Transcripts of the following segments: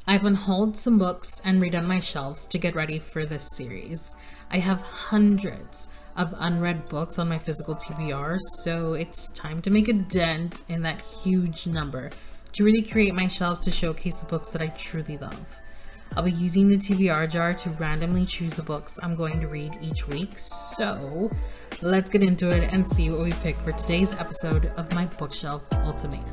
I've unhauled some books and redone my shelves to get ready for this series. I have hundreds of unread books on my physical TBR, so it's time to make a dent in that huge number to really create my shelves to showcase the books that I truly love. I'll be using the TBR jar to randomly choose the books I'm going to read each week, so let's get into it and see what we pick for today's episode of my Bookshelf Ultimatum.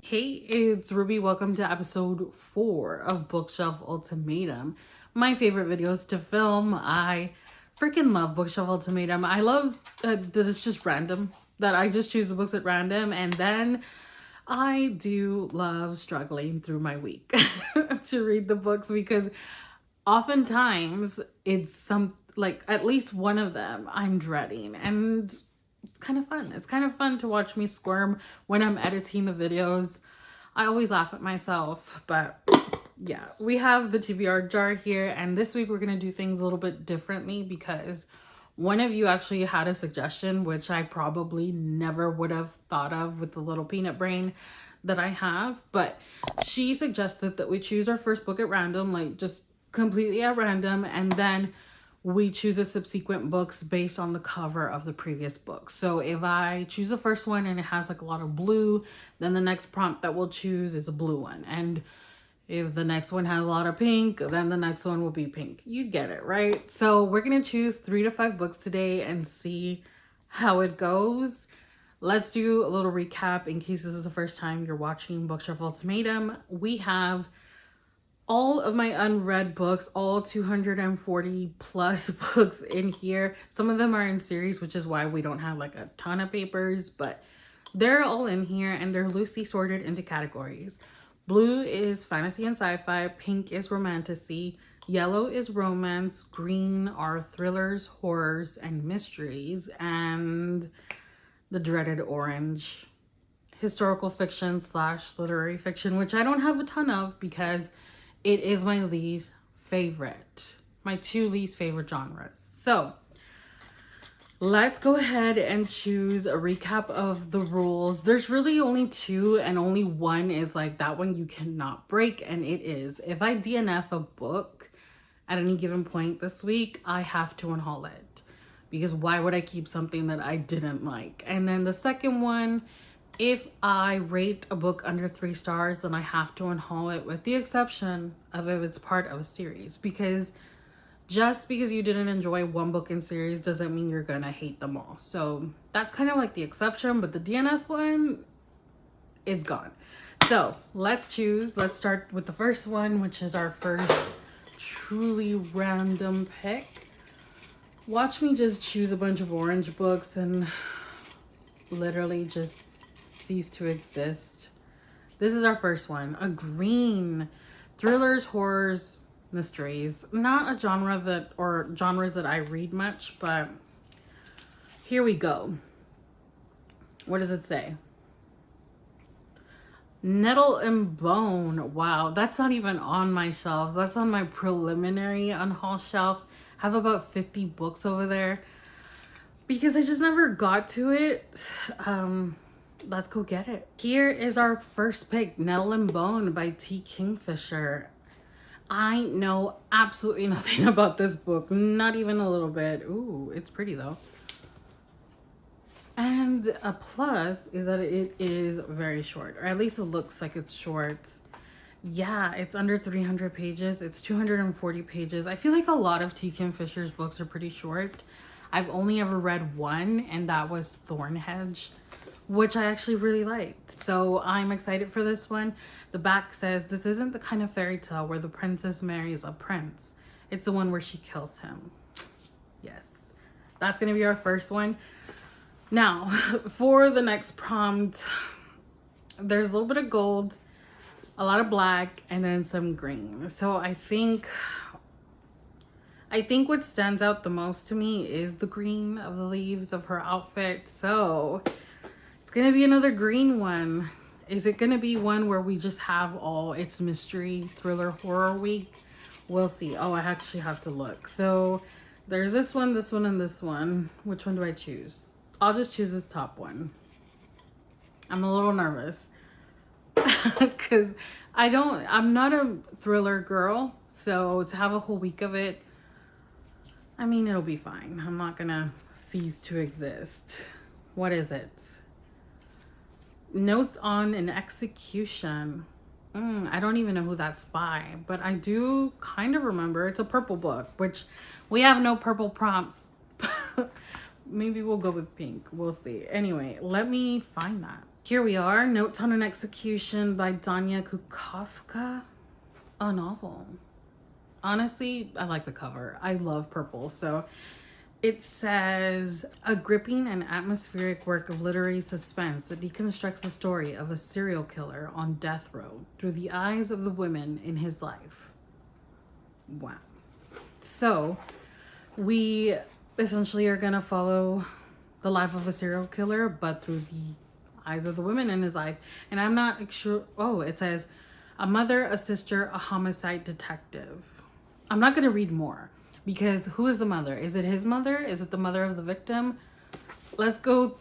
Hey, it's Ruby. Welcome to episode 4 of Bookshelf Ultimatum. My favorite videos to film. I freaking love Bookshelf Ultimatum. I love that it's just random, that I just choose the books at random, and then I do love struggling through my week to read the books, because oftentimes it's like at least one of them I'm dreading, and it's kind of fun. It's kind of fun to watch me squirm when I'm editing the videos. I always laugh at myself, but yeah, we have the TBR jar here, and this week we're going to do things a little bit differently because one of you actually had a suggestion, which I probably never would have thought of with the little peanut brain that I have, but she suggested that we choose our first book at random, like just completely at random, and then we choose the subsequent books based on the cover of the previous book. So if I choose the first one and it has like a lot of blue, then the next prompt that we'll choose is a blue one. And if the next one has a lot of pink, then the next one will be pink. You get it, right? So we're going to choose 3 to 5 books today and see how it goes. Let's do a little recap in case this is the first time you're watching Bookshelf Ultimatum. We have all of my unread books, all 240 plus books in here. Some of them are in series, which is why we don't have like a ton of papers, but they're all in here and they're loosely sorted into categories. Blue is fantasy and sci-fi, pink is romantasy, yellow is romance, green are thrillers, horrors, and mysteries, and the dreaded orange, historical fiction / literary fiction, which I don't have a ton of because it is my least favorite, my 2 least favorite genres. So let's go ahead and choose a recap of the rules. There's really only 2, and only one is like that one you cannot break, and it is if I DNF a book at any given point this week, I have to unhaul it, because why would I keep something that I didn't like? And then the second one, if I rate a book under 3 stars, then I have to unhaul it, with the exception of if it's part of a series, because just because you didn't enjoy one book in series doesn't mean you're gonna hate them all. So that's kind of like the exception, but the DNF one, it's gone. So let's choose. Let's start with the first one, which is our first truly random pick. Watch me just choose a bunch of orange books and literally just cease to exist. This is our first one, a green, thrillers, horrors, mysteries. Not a genre that, or genres that I read much, but here we go. What does it say? Nettle and Bone. Wow, that's not even on my shelves. That's on my preliminary unhaul shelf. I have about 50 books over there because I just never got to it. Let's go get it. Here is our first pick, Nettle and Bone by T. Kingfisher. I know absolutely nothing about this book, not even a little bit. Ooh, it's pretty though. And a plus is that it is very short, or at least it looks like it's short. Yeah, it's under 300 pages. It's 240 pages. I feel like a lot of T. Kingfisher's books are pretty short. I've only ever read one, and that was Thornhedge, which I actually really liked. So I'm excited for this one. The back says, this isn't the kind of fairy tale where the princess marries a prince. It's the one where she kills him. Yes, that's gonna be our first one. Now, for the next prompt, there's a little bit of gold, a lot of black, and then some green. So I think what stands out the most to me is the green of the leaves of her outfit. So it's gonna be another green one. Is it gonna be one where we just have all it's mystery, thriller, horror week? We'll see. Oh, I actually have to look. So there's this one, and this one. Which one do I choose? I'll just choose this top one. I'm a little nervous because I'm not a thriller girl, so to have a whole week of it, I mean, it'll be fine. I'm not gonna cease to exist. What is it? Notes on an Execution. I don't even know who that's by, but I do kind of remember it's a purple book, which we have no purple prompts. Maybe we'll go with pink. We'll see. Anyway, let me find that. Here we are. Notes on an Execution by Dania Kukovka. A novel. Honestly, I like the cover. I love purple. So it says, a gripping and atmospheric work of literary suspense that deconstructs the story of a serial killer on death row through the eyes of the women in his life. Wow. So we essentially are going to follow the life of a serial killer, but through the eyes of the women in his life. And I'm not sure. Oh, it says, a mother, a sister, a homicide detective. I'm not going to read more. Because who is the mother? Is it his mother? Is it the mother of the victim? Let's go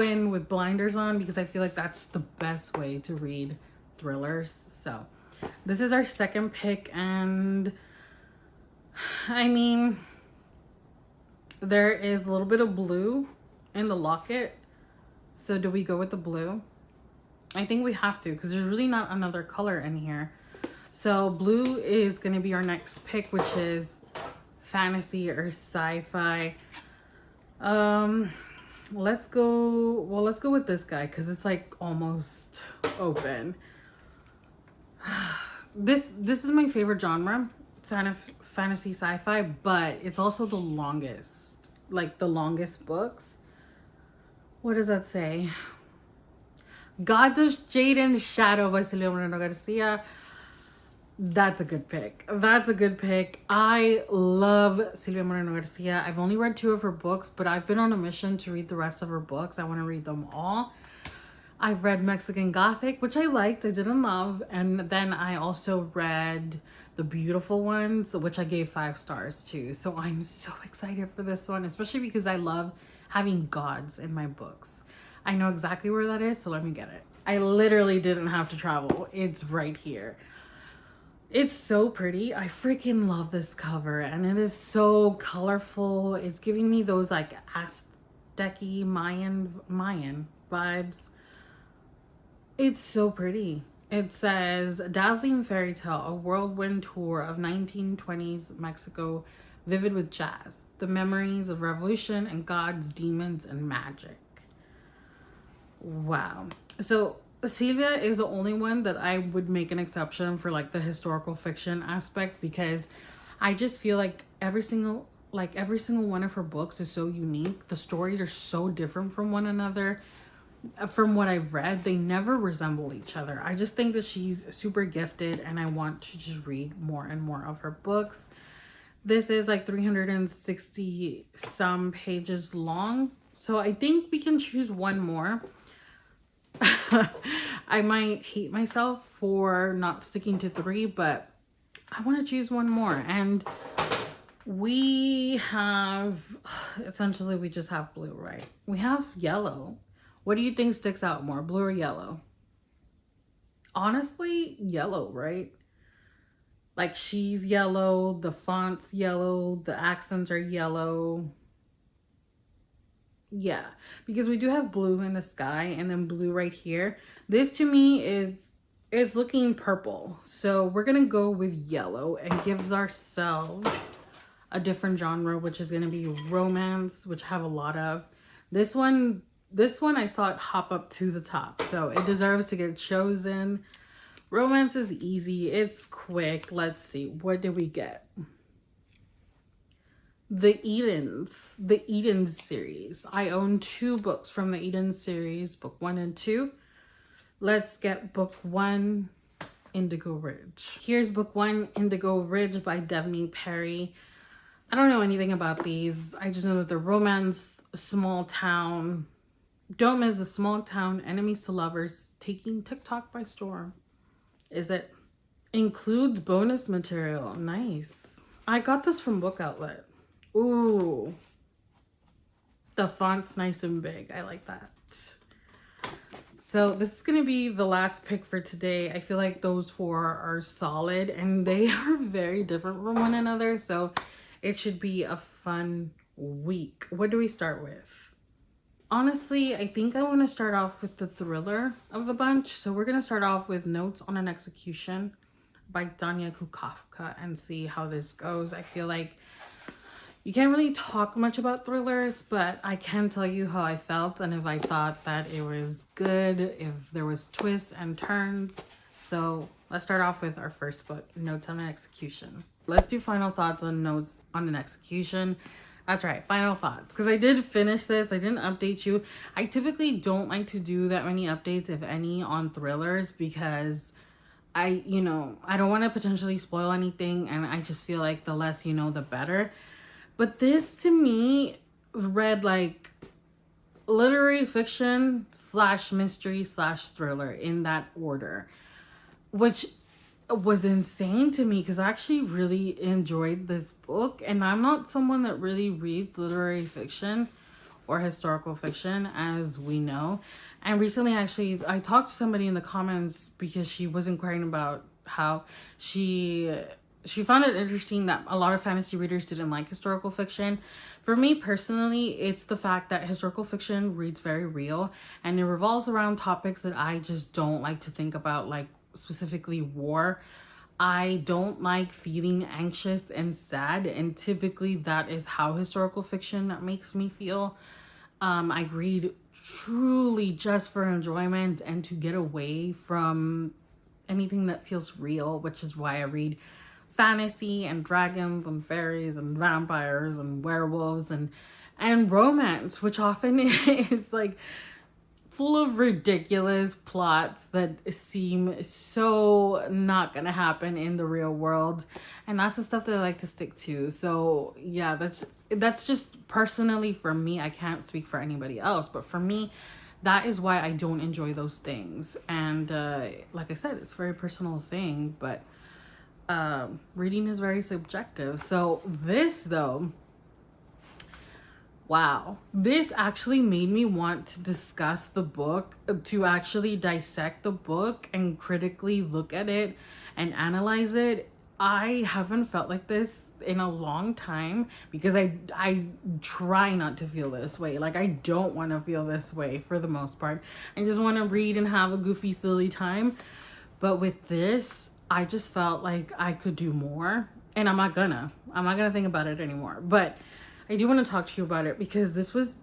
in with blinders on, because I feel like that's the best way to read thrillers. So this is our second pick, and I mean, there is a little bit of blue in the locket. So do we go with the blue? I think we have to, because there's really not another color in here. So blue is going to be our next pick, which is fantasy or sci-fi. Let's go with this guy, because it's like almost open. This is my favorite genre. It's kind of fantasy sci-fi, but it's also the longest, like the longest books. What does that say? God of Jade and Shadow by Silvia Moreno Garcia. That's a good pick. That's a good pick. I love Silvia Moreno Garcia. I've only read 2 of her books, but I've been on a mission to read the rest of her books. I want to read them all. I've read Mexican Gothic, which I liked. I didn't love. And then I also read The Beautiful Ones, which I gave 5 stars to. So I'm so excited for this one, especially because I love having gods in my books. I know exactly where that is, so let me get it. I literally didn't have to travel. It's right here. It's so pretty. I freaking love this cover, and it is so colorful. It's giving me those like Aztec-y Mayan vibes. It's so pretty. It says, dazzling fairy tale, a whirlwind tour of 1920s Mexico, vivid with jazz, the memories of revolution and gods, demons, and magic. Wow. So Silvia is the only one that I would make an exception for, like the historical fiction aspect, because I just feel like every single one of her books is so unique. The stories are so different from one another. From what I've read, they never resemble each other. I just think that she's super gifted, and I want to just read more and more of her books. This is like 360 some pages long, so I think we can choose one more. I might hate myself for not sticking to 3, but I want to choose one more. And we have, essentially we just have blue, right? We have yellow. What do you think sticks out more, blue or yellow? Honestly, yellow, right? Like, she's yellow, the font's yellow, the accents are yellow. Yeah, because we do have blue in the sky and then blue right here. This to me is looking purple. So we're going to go with yellow and gives ourselves a different genre, which is going to be romance, which I have a lot of. This one I saw it hop up to the top, so it deserves to get chosen. Romance is easy. It's quick. Let's see. What did we get? The Edens series. I own 2 books from the Edens series, book 1 and 2. Let's get book 1, Indigo Ridge. Here's book 1, Indigo Ridge by Devney Perry. I don't know anything about these. I just know that they're romance, small town. Don't miss the small town, enemies to lovers, taking TikTok by storm. Is it? Includes bonus material. Nice. I got this from Book Outlet. Ooh. The font's nice and big. I like that. So this is going to be the last pick for today. I feel like those four are solid and they are very different from one another. So it should be a fun week. What do we start with? Honestly, I think I want to start off with the thriller of the bunch. So we're going to start off with Notes on an Execution by Dania Kukafka and see how this goes. I feel like you can't really talk much about thrillers, but I can tell you how I felt and if I thought that it was good, if there was twists and turns. So let's start off with our first book, Notes on an Execution. Let's do final thoughts on Notes on an Execution. That's right, final thoughts. Because I did finish this. I didn't update you. I typically don't like to do that many updates, if any, on thrillers because I don't want to potentially spoil anything. And I just feel like the less you know, the better. But this to me read like literary fiction / mystery / thriller in that order, which was insane to me because I actually really enjoyed this book. And I'm not someone that really reads literary fiction or historical fiction, as we know. And recently, actually, I talked to somebody in the comments because she was inquiring about how she found it interesting that a lot of fantasy readers didn't like historical fiction. For me personally, it's the fact that historical fiction reads very real and it revolves around topics that I just don't like to think about, like specifically war. I don't like feeling anxious and sad, and typically that is how historical fiction makes me feel. I read truly just for enjoyment and to get away from anything that feels real, which is why I read fantasy and dragons and fairies and vampires and werewolves and romance, which often is like full of ridiculous plots that seem so not gonna happen in the real world, and that's the stuff that I like to stick to. So yeah, that's just personally for me. I can't speak for anybody else, but for me, that is why I don't enjoy those things. And like I said, it's a very personal thing, but reading is very subjective. So this though, wow, this actually made me want to discuss the book, to actually dissect the book and critically look at it and analyze it. I haven't felt like this in a long time because I try not to feel this way. Like, I don't want to feel this way for the most part. I just want to read and have a goofy, silly time. But with this, I just felt like I could do more, and I'm not gonna think about it anymore. But I do want to talk to you about it because this was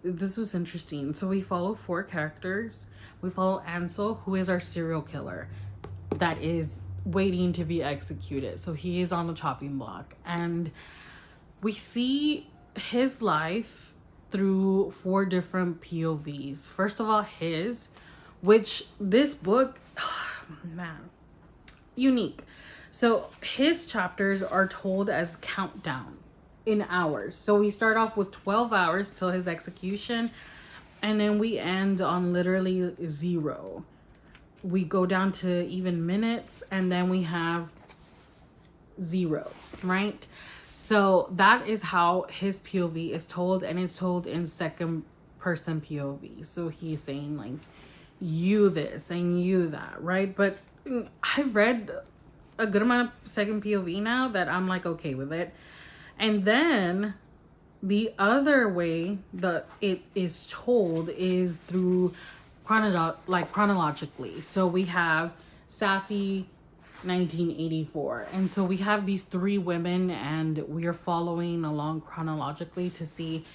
interesting. So we follow 4 characters. We follow Ansel, who is our serial killer that is waiting to be executed. So he is on the chopping block, and we see his life through 4 different POVs. First of all, his, which this book, man, unique. So his chapters are told as countdown in hours. So we start off with 12 hours till his execution, and then we end on literally 0. We go down to even minutes, and then we have 0, right? So that is how his POV is told, and it's told in second person POV. So he's saying like, you this and you that, right? But I've read a good amount of second POV now that I'm like okay with it. And then the other way that it is told is through chronologically. So we have Safi 1984, and so we have these 3 women, and we are following along chronologically to see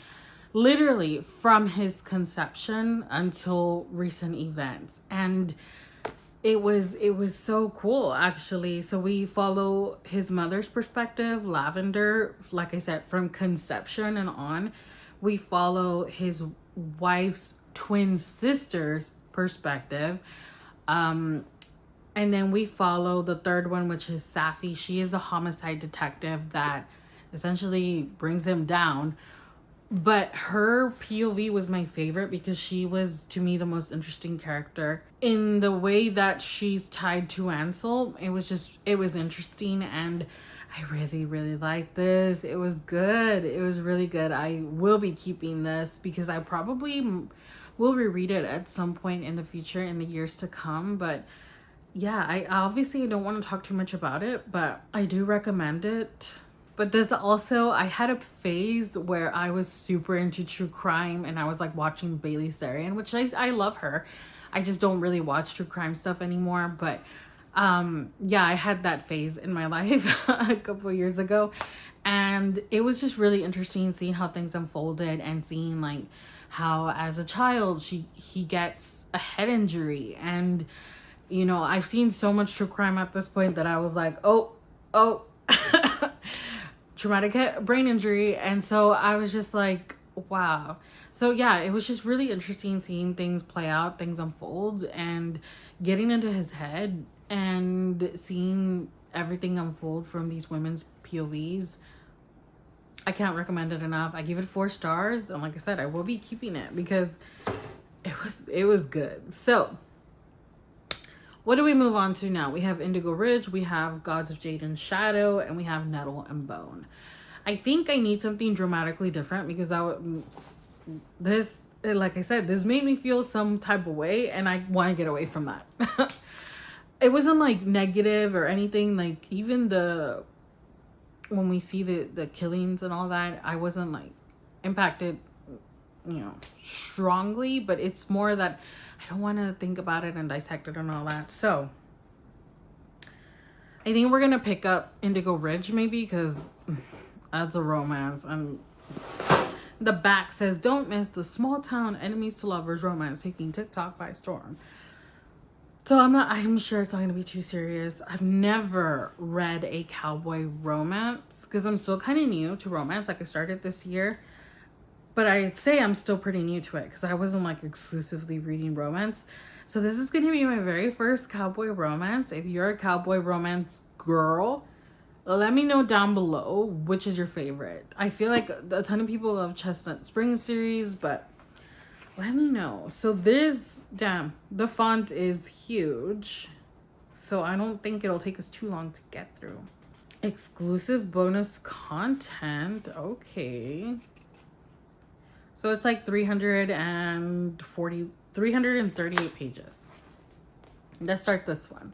literally from his conception until recent events. And it was so cool, actually. So we follow his mother's perspective, Lavender, like I said, from conception and on. We follow his wife's twin sister's perspective, and then we follow the third one, which is Safi. She is the homicide detective that essentially brings him down. But her POV was my favorite because she was, to me, the most interesting character. In the way that she's tied to Ansel, it was interesting, and I really, really liked this. It was good. It was really good. I will be keeping this because I probably will reread it at some point in the future, in the years to come. But yeah, I obviously don't want to talk too much about it, but I do recommend it. But there's also, I had a phase where I was super into true crime, and I was like watching Bailey Sarian, which I love her. I just don't really watch true crime stuff anymore. But yeah, I had that phase in my life a couple of years ago, and it was just really interesting seeing how things unfolded, and seeing like how as a child he gets a head injury. And you know, I've seen so much true crime at this point that I was like, oh traumatic brain injury. And so I was just like, wow. So yeah, it was just really interesting seeing things play out, things unfold, and getting into his head and seeing everything unfold from these women's POVs. I can't recommend it enough. I give it 4 stars, and like I said, I will be keeping it because it was good. So what do we move on to now? We have Indigo Ridge, we have Gods of Jade and Shadow, and we have Nettle and Bone. I think I need something dramatically different because this, like I said, this made me feel some type of way, and I want to get away from that. It wasn't like negative or anything. Like even when we see the killings and all that, I wasn't like impacted, you know, strongly, but it's more that I don't want to think about it and dissect it and all that. So I think we're gonna pick up Indigo Ridge maybe, because that's a romance, and the back says, don't miss the small town enemies to lovers romance taking TikTok by storm. So I'm sure it's not going to be too serious. I've never read a cowboy romance because I'm still kind of new to romance. Like I started this year, but I'd say I'm still pretty new to it because I wasn't like exclusively reading romance. So this is going to be my very first cowboy romance. If you're a cowboy romance girl, let me know down below which is your favorite. I feel like a ton of people love Chestnut Spring series, but let me know. So this, damn, the font is huge, so I don't think it'll take us too long to get through. Exclusive bonus content, okay. So it's like 338 pages. Let's start this one.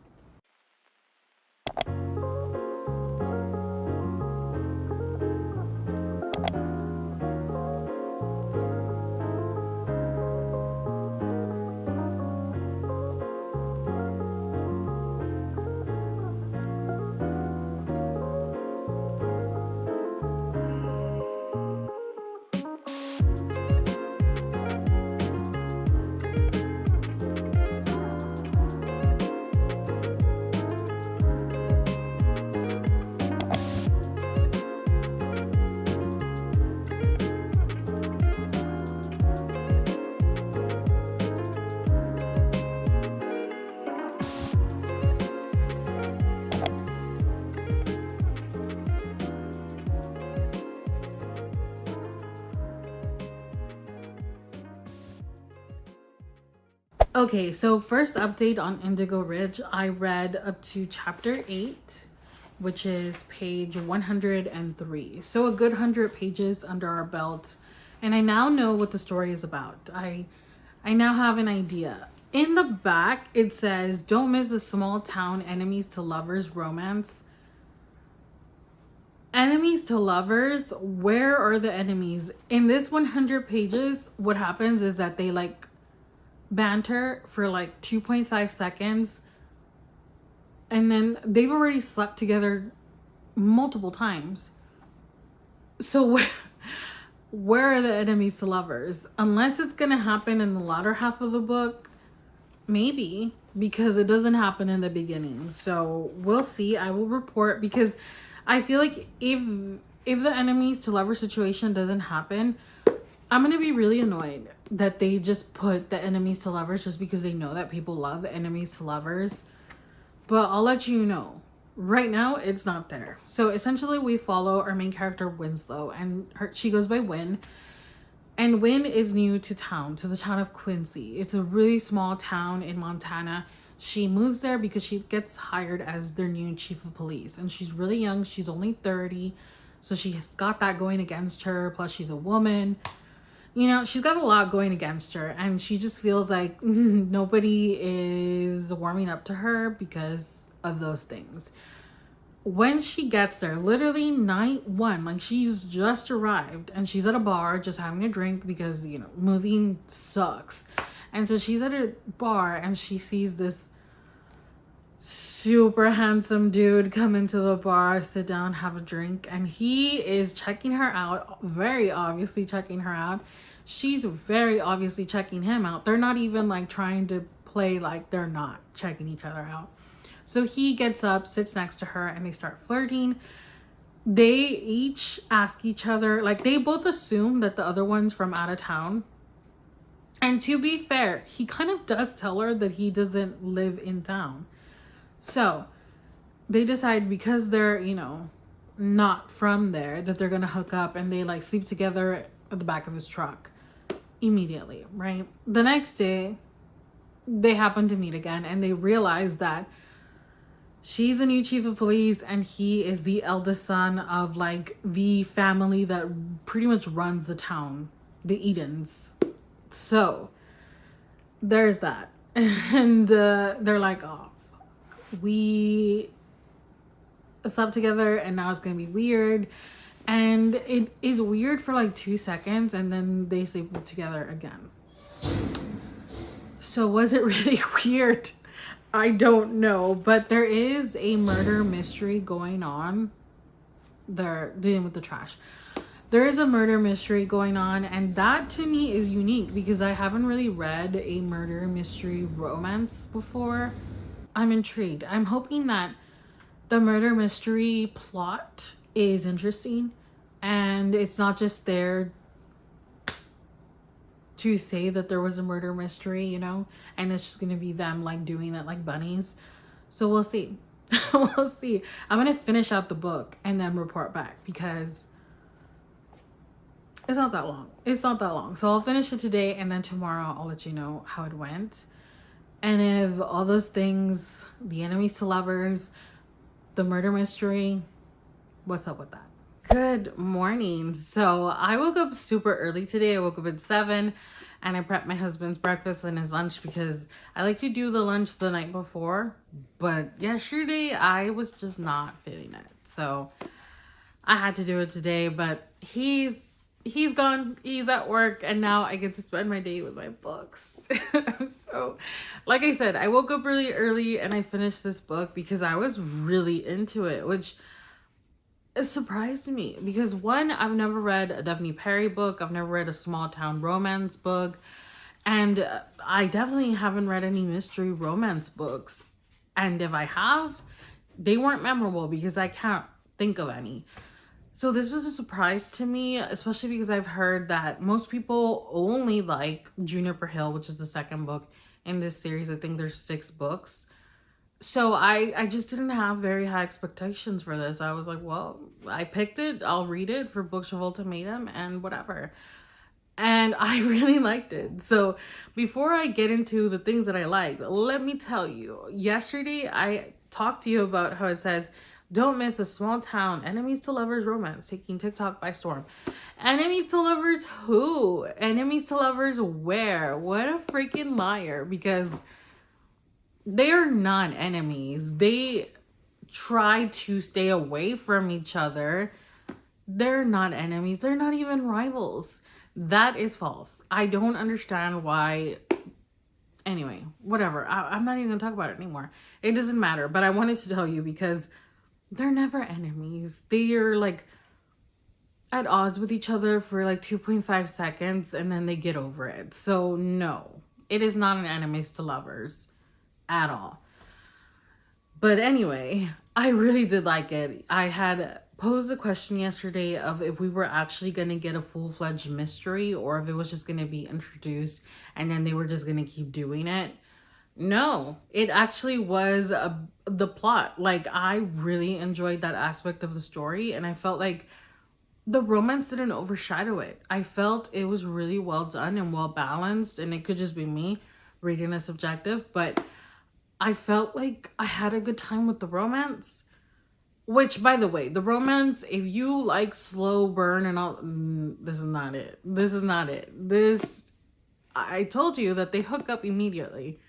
Okay, so first update on Indigo Ridge. I read up to chapter 8, which is page 103. So a good 100 pages under our belt. And I now know what the story is about. I now have an idea. In the back, it says, don't miss a small town enemies to lovers romance. Enemies to lovers? Where are the enemies? In this 100 pages, what happens is that they like banter for like 2.5 seconds, and then they've already slept together multiple times. So where are the enemies to lovers? Unless it's gonna happen in the latter half of the book, maybe, because it doesn't happen in the beginning. So we'll see. I will report, because I feel like if the enemies to lover situation doesn't happen, I'm gonna be really annoyed that they just put the enemies to lovers just because they know that people love enemies to lovers. But I'll let you know. Right now, it's not there. So essentially, we follow our main character, Winslow, and she goes by Win. And Win is new to the town of Quincy. It's a really small town in Montana. She moves there because she gets hired as their new chief of police. And she's really young. She's only 30. So she has got that going against her. Plus, she's a woman. you know, she's got a lot going against her, and she just feels like nobody is warming up to her because of those things. When she gets there, literally night one, like she's just arrived and she's at a bar just having a drink because, you know, moving sucks. And so she's at a bar and she sees this super handsome dude come into the bar, sit down, have a drink, and he is checking her out, very obviously checking her out. She's very obviously checking him out. They're not even like trying to play like they're not checking each other out. So he gets up, sits next to her, and they start flirting. They each ask each other, like they both assume that the other one's from out of town. And to be fair, he kind of does tell her that he doesn't live in town. So they decide, because they're, you know, not from there, that they're gonna hook up, and they like sleep together at the back of his truck immediately, right? The next day, they happen to meet again, and they realize that she's the new chief of police and he is the eldest son of like the family that pretty much runs the town, the Edens. So there's that. And they're like, oh, we slept together and now it's gonna be weird. And it is weird for like 2 seconds, and then they sleep together again. So was it really weird? I don't know, but there is a murder mystery going on. They're dealing with the trash. There is a murder mystery going on, and that to me is unique because I haven't really read a murder mystery romance before. I'm intrigued. I'm hoping that the murder mystery plot is interesting and it's not just there to say that there was a murder mystery, you know, and it's just gonna be them like doing it like bunnies. So we'll see. We'll see. I'm gonna finish out the book and then report back because it's not that long. It's not that long. So I'll finish it today, and then tomorrow I'll let you know how it went. And if all those things, the enemies to lovers, the murder mystery, what's up with that? Good morning. So I woke up super early today. I woke up at 7 and I prepped my husband's breakfast and his lunch because I like to do the lunch the night before. But yesterday I was just not feeling it. So I had to do it today, but he's gone, he's at work, and now I get to spend my day with my books. So like I said, I woke up really early and I finished this book because I was really into it, which it surprised me because one, I've never read a Daphne Perry book. I've never read a small town romance book. And I definitely haven't read any mystery romance books. And if I have, they weren't memorable because I can't think of any. So this was a surprise to me, especially because I've heard that most people only like Juniper Hill, which is the second book in this series. I think there's 6 books. So I just didn't have very high expectations for this. I was like, well, I picked it. I'll read it for Books of Ultimatum and whatever. And I really liked it. So before I get into the things that I liked, let me tell you, yesterday I talked to you about how it says, don't miss a small town enemies to lovers romance taking TikTok by storm. Enemies to lovers who? Enemies to lovers where? What a freaking liar, because they are not enemies. They try to stay away from each other. They're not enemies. They're not even rivals. That is false. I don't understand why. Anyway, whatever. I'm not even gonna talk about it anymore. It doesn't matter. But I wanted to tell you because they're never enemies. They are like at odds with each other for like 2.5 seconds and then they get over it. So no, it is not an enemies to lovers at all. But anyway, I really did like it. I had posed a question yesterday of if we were actually going to get a full-fledged mystery or if it was just going to be introduced and then they were just going to keep doing it. No, it actually was the plot. Like, I really enjoyed that aspect of the story, and I felt like the romance didn't overshadow it. I felt it was really well done and well balanced, and it could just be me reading a subjective, but I felt like I had a good time with the romance. Which, by the way, the romance, if you like slow burn and all, this is not it. This is not it. This, I told you that they hook up immediately.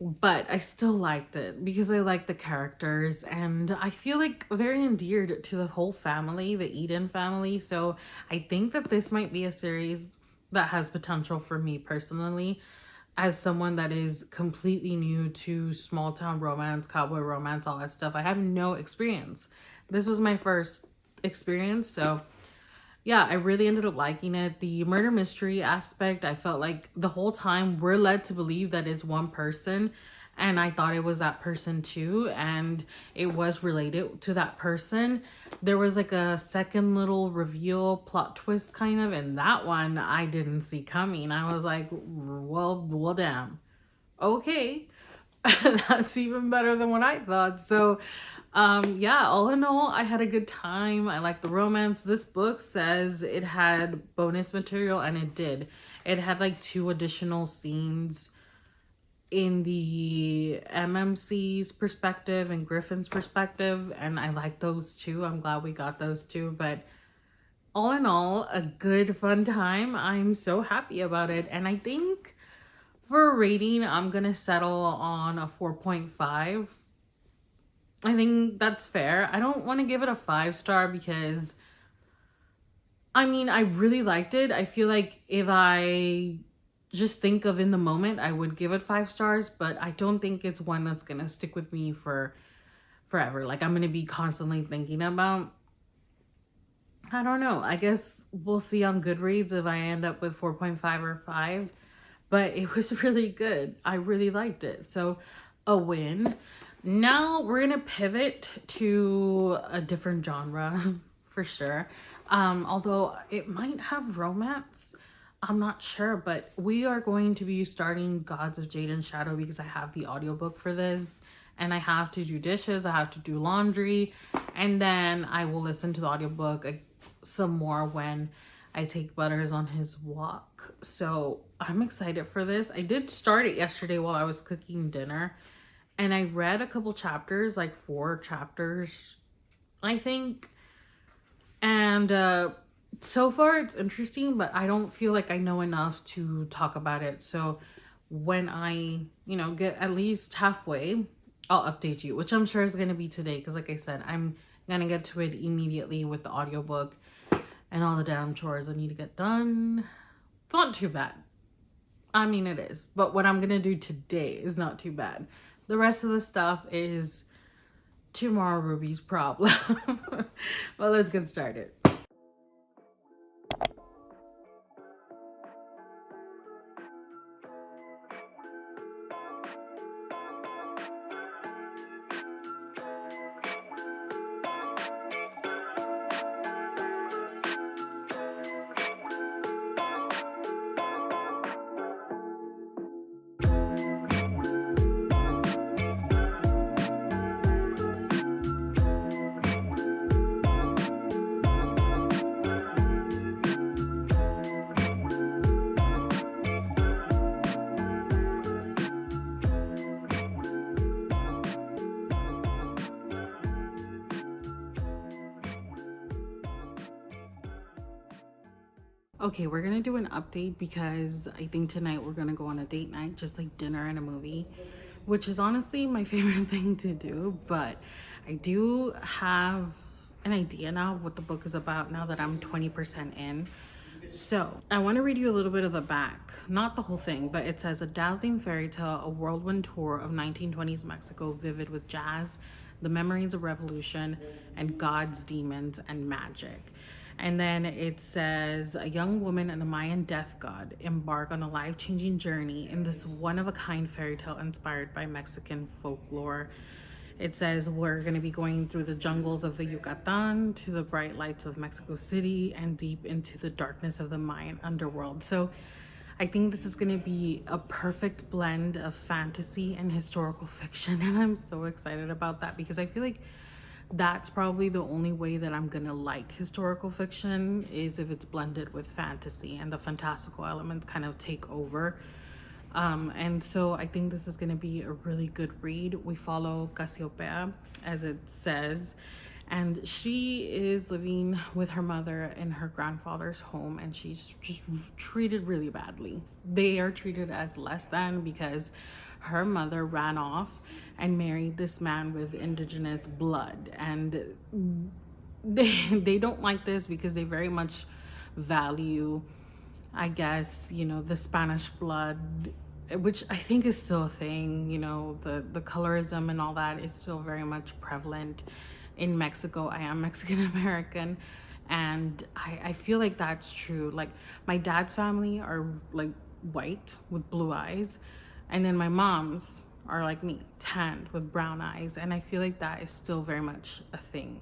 But I still liked it because I like the characters and I feel like very endeared to the whole family, the Eden family. So I think that this might be a series that has potential for me personally, as someone that is completely new to small town romance, cowboy romance, all that stuff. I have no experience. This was my first experience, so yeah, I really ended up liking it. The murder mystery aspect, I felt like the whole time we're led to believe that it's one person, and I thought it was that person too, and it was related to that person. There was like a second little reveal plot twist kind of, and that one I didn't see coming. I was like, well damn. Okay. That's even better than what I thought. So, yeah, all in all, I had a good time. I like the romance. This book says it had bonus material, and it did. It had like 2 additional scenes in the MMC's perspective and Griffin's perspective, and I like those too. I'm glad we got those too. But all in all, a good fun time. I'm so happy about it, and I think for a rating, I'm gonna settle on a 4.5. I think that's fair. I don't want to give it a 5-star because I mean, I really liked it. I feel like if I just think of in the moment, I would give it 5 stars, but I don't think it's one that's gonna stick with me for forever. Like, I'm gonna be constantly thinking about. I don't know. I guess we'll see on Goodreads if I end up with 4.5 or 5. But it was really good. I really liked it. So, a win. Now we're gonna pivot to a different genre for sure. Although it might have romance. I'm not sure, but we are going to be starting Gods of Jade and Shadow because I have the audiobook for this, and I have to do dishes, I have to do laundry, and then I will listen to the audiobook some more when I take Butters on his walk. So I'm excited for this. I did start it yesterday while I was cooking dinner, and I read a couple chapters, like 4 chapters, I think. And so far it's interesting, but I don't feel like I know enough to talk about it. So when I, get at least halfway, I'll update you, which I'm sure is going to be today. Because like I said, I'm going to get to it immediately with the audiobook and all the damn chores I need to get done. It's not too bad. I mean, it is. But what I'm going to do today is not too bad. The rest of the stuff is tomorrow Ruby's problem. Well, let's get started. Okay, we're gonna do an update because I think tonight we're gonna go on a date night, just like dinner and a movie, which is honestly my favorite thing to do. But I do have an idea now of what the book is about now that I'm 20% in. So I want to read you a little bit of the back, not the whole thing, but it says: a dazzling fairy tale, a whirlwind tour of 1920s Mexico, vivid with jazz, the memories of revolution, and gods, demons, and magic. And then it says a young woman and a Mayan death god embark on a life-changing journey in this one-of-a-kind fairy tale inspired by Mexican folklore. It says we're going to be going through the jungles of the Yucatan to the bright lights of Mexico City and deep into the darkness of the Mayan underworld. So I think this is going to be a perfect blend of fantasy and historical fiction. And I'm so excited about that because I feel like that's probably the only way that I'm gonna like historical fiction, is if it's blended with fantasy and the fantastical elements kind of take over. And so I think this is going to be a really good read. We follow Cassiopeia, as it says, and she is living with her mother in her grandfather's home, and she's just treated really badly. They are treated as less than because her mother ran off and married this man with indigenous blood, and they don't like this because they very much value, I guess, you know, the Spanish blood, which I think is still a thing. You know, the colorism and all that is still very much prevalent in Mexico. I am Mexican American, and I feel like that's true. Like, my dad's family are like white with blue eyes, and then my mom's are like me, tanned with brown eyes, and I feel like that is still very much a thing.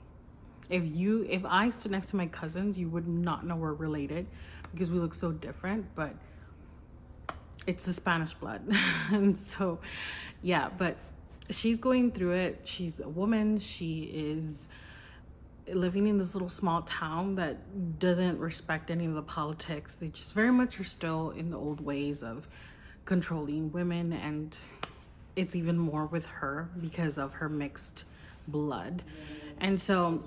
If I stood next to my cousins, you would not know we're related because we look so different, but it's the Spanish blood. And so, yeah, but she's going through it. She's a woman. She is living in this little small town that doesn't respect any of the politics. They just very much are still in the old ways of controlling women, and it's even more with her because of her mixed blood. And so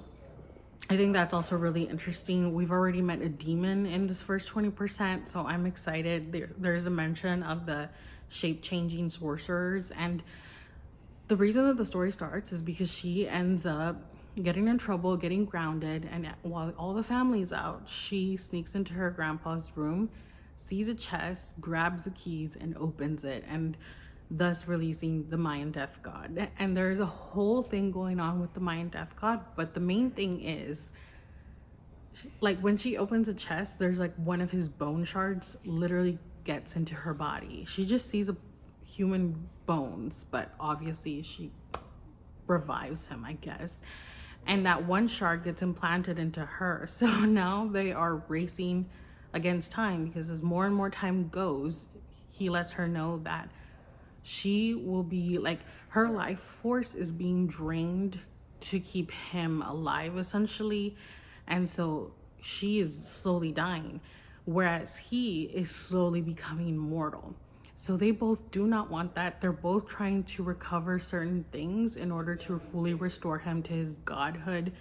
I think that's also really interesting. We've already met a demon in this first 20%, so I'm excited. There's a mention of the shape-changing sorcerers, and the reason that the story starts is because she ends up getting in trouble, getting grounded, and while all the family's out, she sneaks into her grandpa's room, sees a chest, grabs the keys, and opens it, and thus releasing the Mayan death god. And there's a whole thing going on with the Mayan death god, but the main thing is, like, when she opens a chest, there's like one of his bone shards literally gets into her body. She just sees a human bones, but obviously she revives him, I guess, and that one shard gets implanted into her. So now they are racing against time, because as more and more time goes, he lets her know that she will be like, her life force is being drained to keep him alive, essentially. And so she is slowly dying, whereas he is slowly becoming mortal. So they both do not want that. They're both trying to recover certain things in order to fully restore him to his godhood.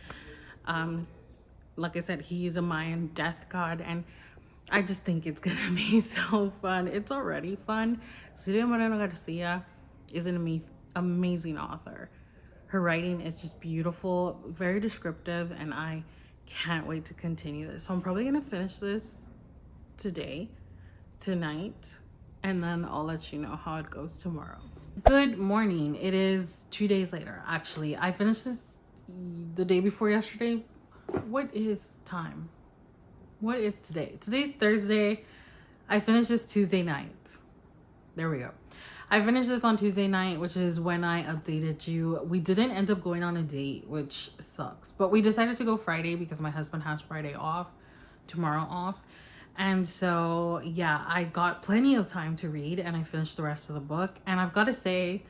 Like I said, he is a Mayan death god, and I just think it's gonna be so fun. It's already fun. Celia Moreno Garcia is an amazing author. Her writing is just beautiful, very descriptive, and I can't wait to continue this. So I'm probably gonna finish this tonight, and then I'll let you know how it goes tomorrow. Good morning. It is 2 days later, actually. I finished this the day before yesterday. What is time? What is today? Today's Thursday. I finished this Tuesday night. There we go. I finished this on Tuesday night, which is when I updated you. We didn't end up going on a date, which sucks. But we decided to go Friday because my husband has Friday off, tomorrow off. And so, yeah, I got plenty of time to read, and I finished the rest of the book. And I've got to say,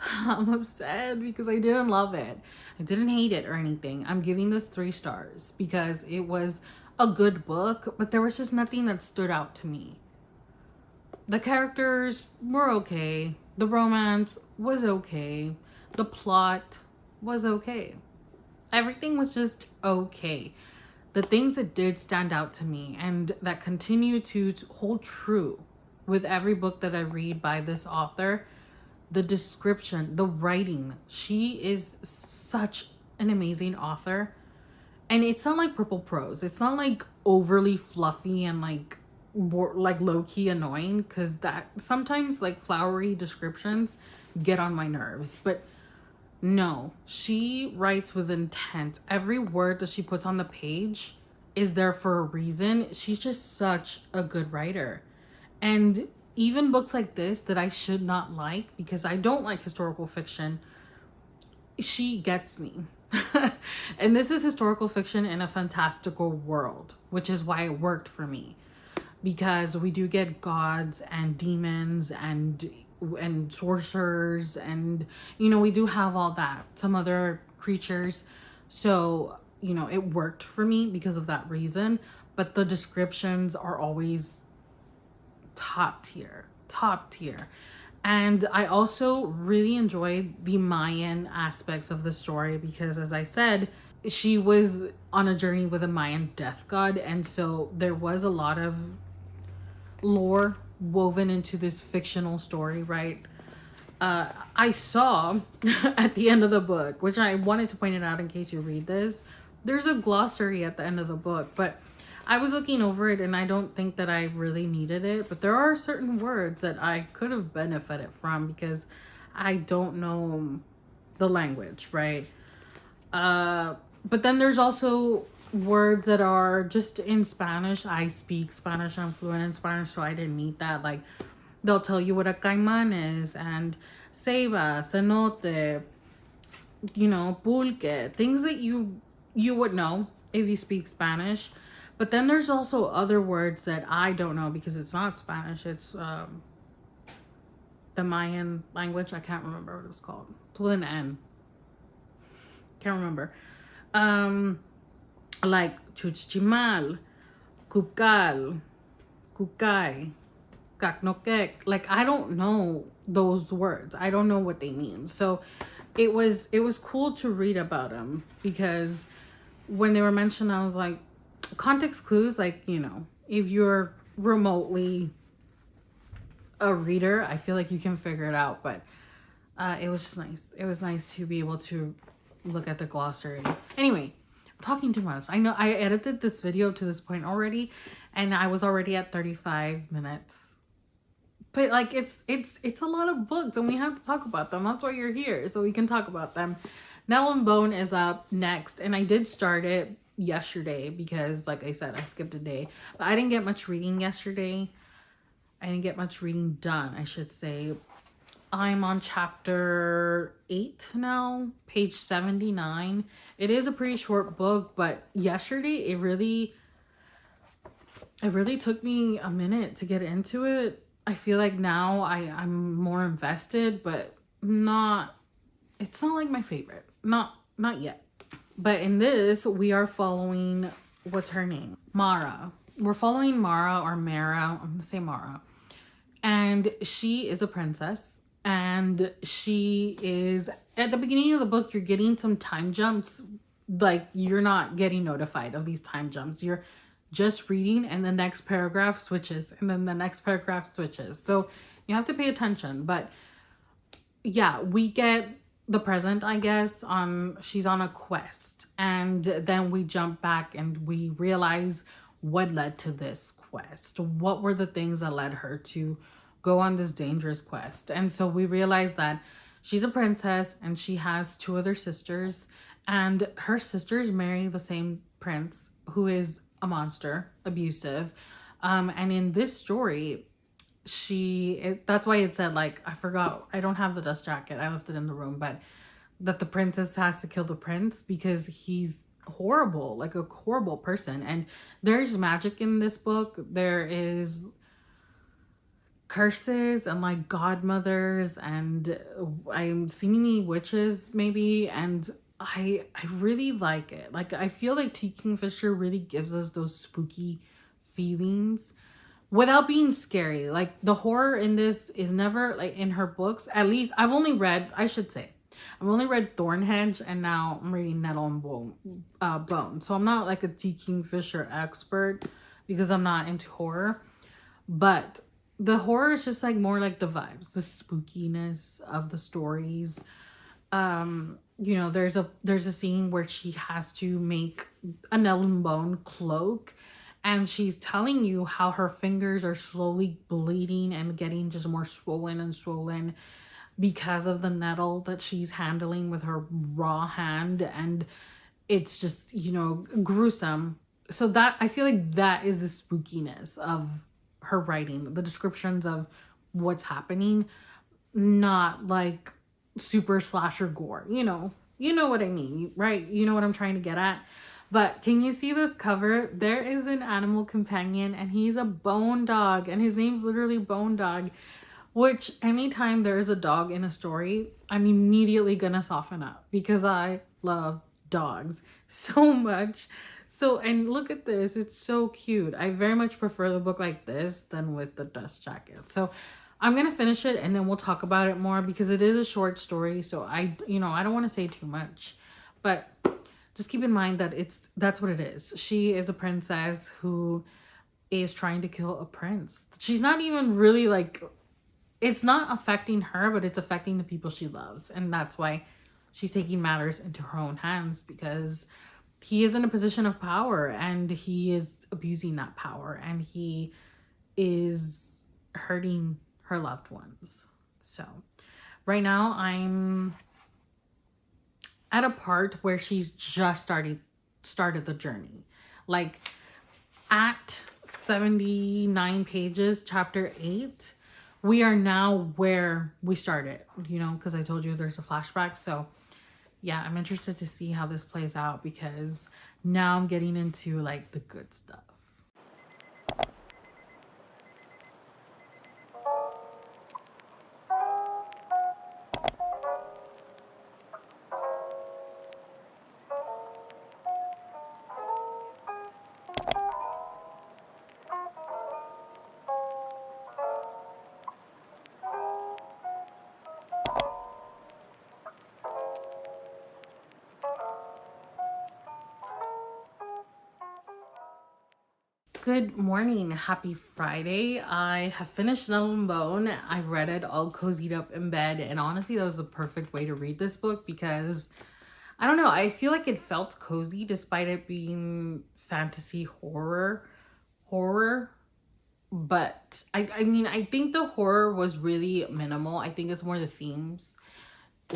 I'm upset because I didn't love it. I didn't hate it or anything. I'm giving this 3 stars because it was a good book, but there was just nothing that stood out to me. The characters were okay. The romance was okay. The plot was okay. Everything was just okay. The things that did stand out to me and that continue to hold true with every book that I read by this author, the description, the writing. She is such an amazing author. And it's not like purple prose. It's not like overly fluffy and like low-key annoying, because that sometimes like flowery descriptions get on my nerves. But no, she writes with intent. Every word that she puts on the page is there for a reason. She's just such a good writer. And even books like this that I should not like because I don't like historical fiction, she gets me. And this is historical fiction in a fantastical world, which is why it worked for me, because we do get gods and demons and sorcerers, and you know, we do have all that, some other creatures. So you know, it worked for me because of that reason. But the descriptions are always top tier. top tier. And I also really enjoyed the Mayan aspects of the story because, as I said, she was on a journey with a Mayan death god. And so there was a lot of lore woven into this fictional story, right? I saw at the end of the book, which I wanted to point it out in case you read this, there's a glossary at the end of the book, but I was looking over it and I don't think that I really needed it, but there are certain words that I could have benefited from because I don't know the language, right? But then there's also words that are just in Spanish. I speak Spanish, I'm fluent in Spanish, so I didn't need that. Like, they'll tell you what a caiman is, and ceiba, cenote, you know, pulque, things that you would know if you speak Spanish. But then there's also other words that I don't know because it's not Spanish. It's the Mayan language. I can't remember what it's called. It's with an N. Can't remember. Like chuchimal, kukal, kukai, kaknokek. Like, I don't know those words. I don't know what they mean. So it was cool to read about them because when they were mentioned, I was like, context clues, like, you know, if you're remotely a reader, I feel like you can figure it out. But it was just nice. It was nice to be able to look at the glossary. Anyway, I'm talking too much. I know I edited this video to this point already, and I was already at 35 minutes. But like, it's a lot of books, and we have to talk about them. That's why you're here, so we can talk about them. Nettle and Bone is up next, and I did start it yesterday because, like I said, I skipped a day. But I didn't get much reading yesterday. I didn't get much reading done, I should say. I'm on chapter 8 now, page 79. It is a pretty short book, but yesterday it really took me a minute to get into it. I feel like now I'm more invested, but it's not like my favorite. Not yet. But in this, we are following, what's her name? Mara. We're following Mara or Mara. I'm gonna say Mara. And she is a princess. And she is, at the beginning of the book, you're getting some time jumps. Like, you're not getting notified of these time jumps. You're just reading, and the next paragraph switches, and then the next paragraph switches. So you have to pay attention. But yeah, we get the present, I guess. She's on a quest, and then we jump back and we realize what led to this quest. What were the things that led her to go on this dangerous quest? And so we realize that she's a princess and she has two other sisters, and her sisters marry the same prince who is a monster, abusive. And in this story, that's why it said, like, I forgot, I don't have the dust jacket, I left it in the room, but that the princess has to kill the prince because he's horrible, like a horrible person. And there's magic in this book. There is curses and like godmothers, and I'm seeing witches maybe, and I really like it. Like, I feel like T. Kingfisher really gives us those spooky feelings without being scary. Like, the horror in this is never, like, in her books, at least I've only read Thornhedge, and now I'm reading Nettle and Bone. So I'm not like a T. Kingfisher expert because I'm not into horror, but the horror is just like more like the vibes, the spookiness of the stories. You know, there's a scene where she has to make a Nettle and Bone cloak, and she's telling you how her fingers are slowly bleeding and getting just more swollen and swollen because of the nettle that she's handling with her raw hand. And it's just, you know, gruesome. So that, I feel like that is the spookiness of her writing, the descriptions of what's happening, not like super slasher gore, you know what I mean, right? You know what I'm trying to get at. But can you see this cover? There is an animal companion, and he's a bone dog, and his name's literally Bone Dog, which anytime there is a dog in a story, I'm immediately gonna soften up because I love dogs so much. So, and look at this, it's so cute. I very much prefer the book like this than with the dust jacket. So I'm gonna finish it and then we'll talk about it more because it is a short story. So I don't want to say too much, but just keep in mind that that's what it is. She is a princess who is trying to kill a prince. She's not even really like, it's not affecting her, but it's affecting the people she loves. And that's why she's taking matters into her own hands, because he is in a position of power and he is abusing that power and he is hurting her loved ones. So right now I'm at a part where she's just started the journey. Like at 79 pages, chapter 8, we are now where we started, because I told you there's a flashback. So yeah, I'm interested to see how this plays out because now I'm getting into like the good stuff. Good morning. Happy Friday. I have finished Nettle and Bone. I read it all cozied up in bed. And honestly, that was the perfect way to read this book because, I don't know, I feel like it felt cozy despite it being fantasy horror. But I mean, I think the horror was really minimal. I think it's more the themes.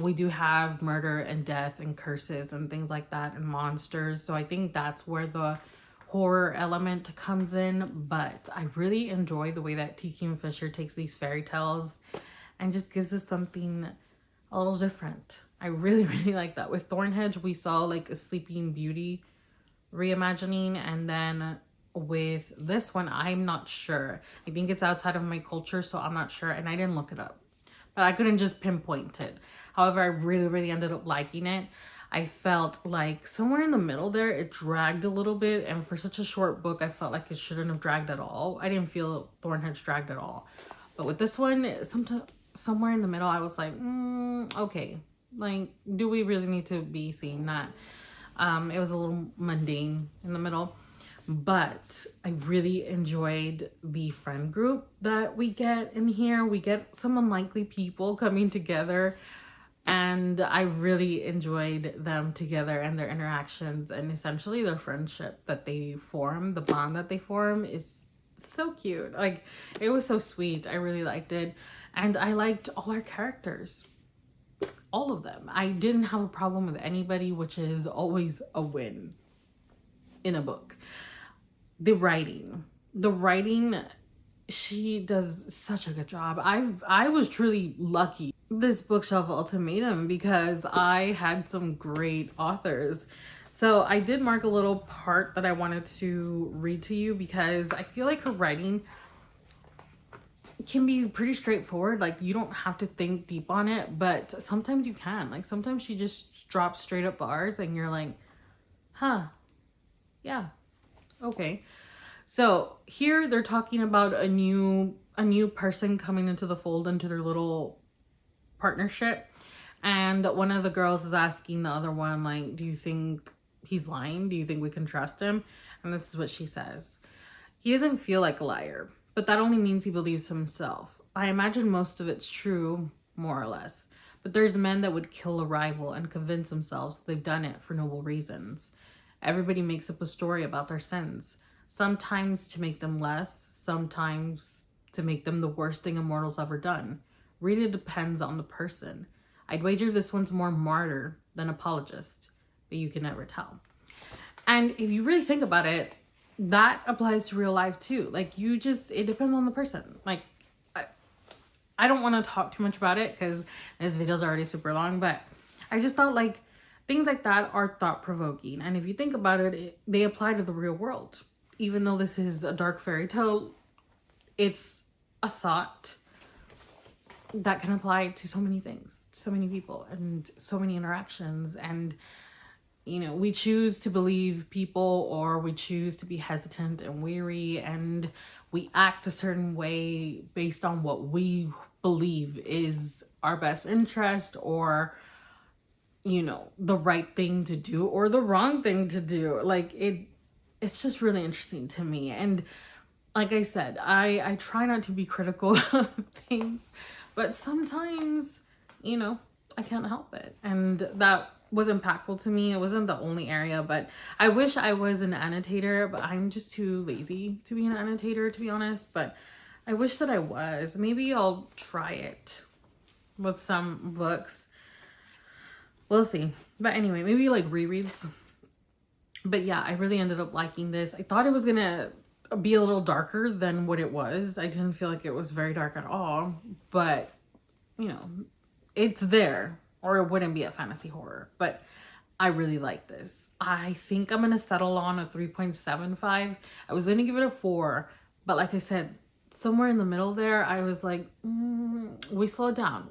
We do have murder and death and curses and things like that and monsters. So I think that's where the horror element comes in. But I really enjoy the way that T. Fisher takes these fairy tales and just gives us something a little different. I really, really like that. With Thornhedge, we saw like a Sleeping Beauty reimagining, and then with this one, I'm not sure. I think it's outside of my culture, so I'm not sure, and I didn't look it up. But I couldn't just pinpoint it. However, I really, really ended up liking it. I felt like somewhere in the middle there, it dragged a little bit. And for such a short book, I felt like it shouldn't have dragged at all. I didn't feel Thornhedge dragged at all. But with this one, somewhere in the middle, I was like, okay. Like, do we really need to be seeing that? It was a little mundane in the middle. But I really enjoyed the friend group that we get in here. We get some unlikely people coming together, and I really enjoyed them together and their interactions and essentially their friendship that they form. The bond that they form is so cute. Like, it was so sweet. I really liked it. And I liked all our characters. All of them. I didn't have a problem with anybody, which is always a win in a book. The writing, she does such a good job. I was truly lucky this bookshelf ultimatum because I had some great authors. So I did mark a little part that I wanted to read to you because I feel like her writing can be pretty straightforward. Like, you don't have to think deep on it, but sometimes you can. Like, sometimes she just drops straight up bars and you're like, huh, yeah, okay. So here they're talking about a new person coming into the fold, into their little partnership. And one of the girls is asking the other one, like, do you think he's lying? Do you think we can trust him? And this is what she says. He doesn't feel like a liar, but that only means he believes himself. I imagine most of it's true, more or less. But there's men that would kill a rival and convince themselves they've done it for noble reasons. Everybody makes up a story about their sins. Sometimes to make them less, sometimes to make them the worst thing a mortal's ever done. Really depends on the person. I'd wager this one's more martyr than apologist, but you can never tell. And if you really think about it, that applies to real life too. Like, it depends on the person. Like, I don't want to talk too much about it because this video's already super long, but I just thought like things like that are thought-provoking. And if you think about it, they apply to the real world. Even though this is a dark fairy tale, it's a thought that can apply to so many things, so many people, and so many interactions. And you know, we choose to believe people, or we choose to be hesitant and weary, and we act a certain way based on what we believe is our best interest, or, you know, the right thing to do or the wrong thing to do. Like it's just really interesting to me. And like I said, I try not to be critical of things, but sometimes, you know, I can't help it. And that was impactful to me. It wasn't the only area, but I wish I was an annotator, but I'm just too lazy to be an annotator, to be honest. But I wish that I was. Maybe I'll try it with some books. We'll see. But anyway, maybe like rereads. But yeah, I really ended up liking this. I thought it was gonna be a little darker than what it was. I didn't feel like it was very dark at all, but you know, it's there, or it wouldn't be a fantasy horror. But I really like this. I think I'm gonna settle on a 3.75. I was gonna give it a 4, but like I said, somewhere in the middle there, I was like, we slowed down.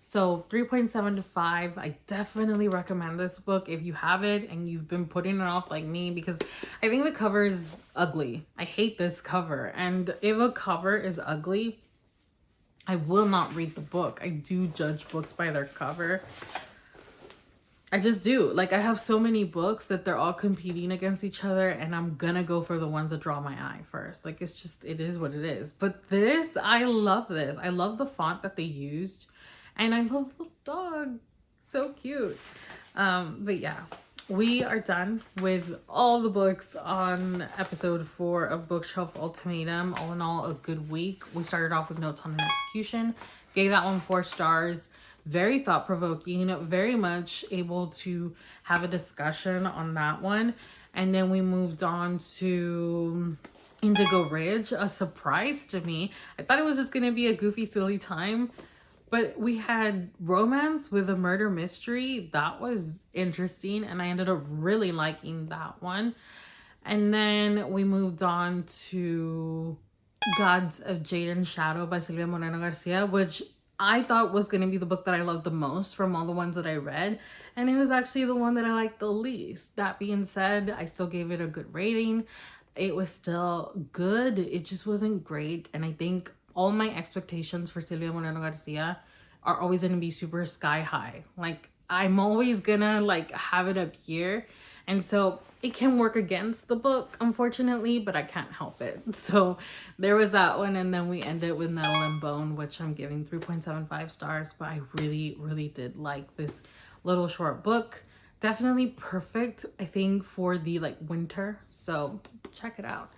So 3.7 to 5. I definitely recommend this book if you have it and you've been putting it off like me, because I think the cover is ugly. I hate this cover. And if a cover is ugly, I will not read the book. I do judge books by their cover. I just do. Like, I have so many books that they're all competing against each other, and I'm gonna go for the ones that draw my eye first. Like, it's just, it is what it is. But this, I love this. I love the font that they used. And I love the dog. So cute. But yeah, we are done with all the books on episode 4 of Bookshelf Ultimatum. All in all, a good week. We started off with Notes on an Execution. Gave that one 4 stars. Very thought-provoking. Very much able to have a discussion on that one. And then we moved on to Indigo Ridge. A surprise to me. I thought it was just going to be a goofy, silly time. But we had romance with a murder mystery. That was interesting, and I ended up really liking that one. And then we moved on to Gods of Jade and Shadow by Silvia Moreno Garcia, which I thought was going to be the book that I loved the most from all the ones that I read. And it was actually the one that I liked the least. That being said, I still gave it a good rating. It was still good. It just wasn't great. And I think all my expectations for Silvia Moreno Garcia are always going to be super sky high. Like, I'm always gonna like have it up here. And so it can work against the book, unfortunately, but I can't help it. So there was that one. And then we ended with Nettle and Bone, which I'm giving 3.75 stars. But I really, really did like this little short book. Definitely perfect, I think, for the like winter. So check it out.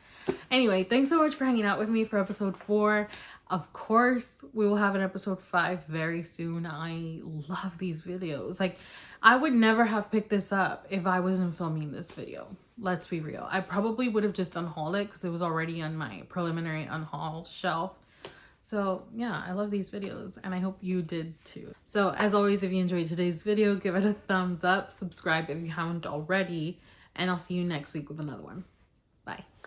Anyway, thanks so much for hanging out with me for episode 4. Of course, we will have an episode 5 very soon. I love these videos. Like, I would never have picked this up if I wasn't filming this video. Let's be real. I probably would have just unhauled it because it was already on my preliminary unhaul shelf. So yeah, I love these videos and I hope you did too. So as always, if you enjoyed today's video, give it a thumbs up, subscribe if you haven't already, and I'll see you next week with another one. Bye.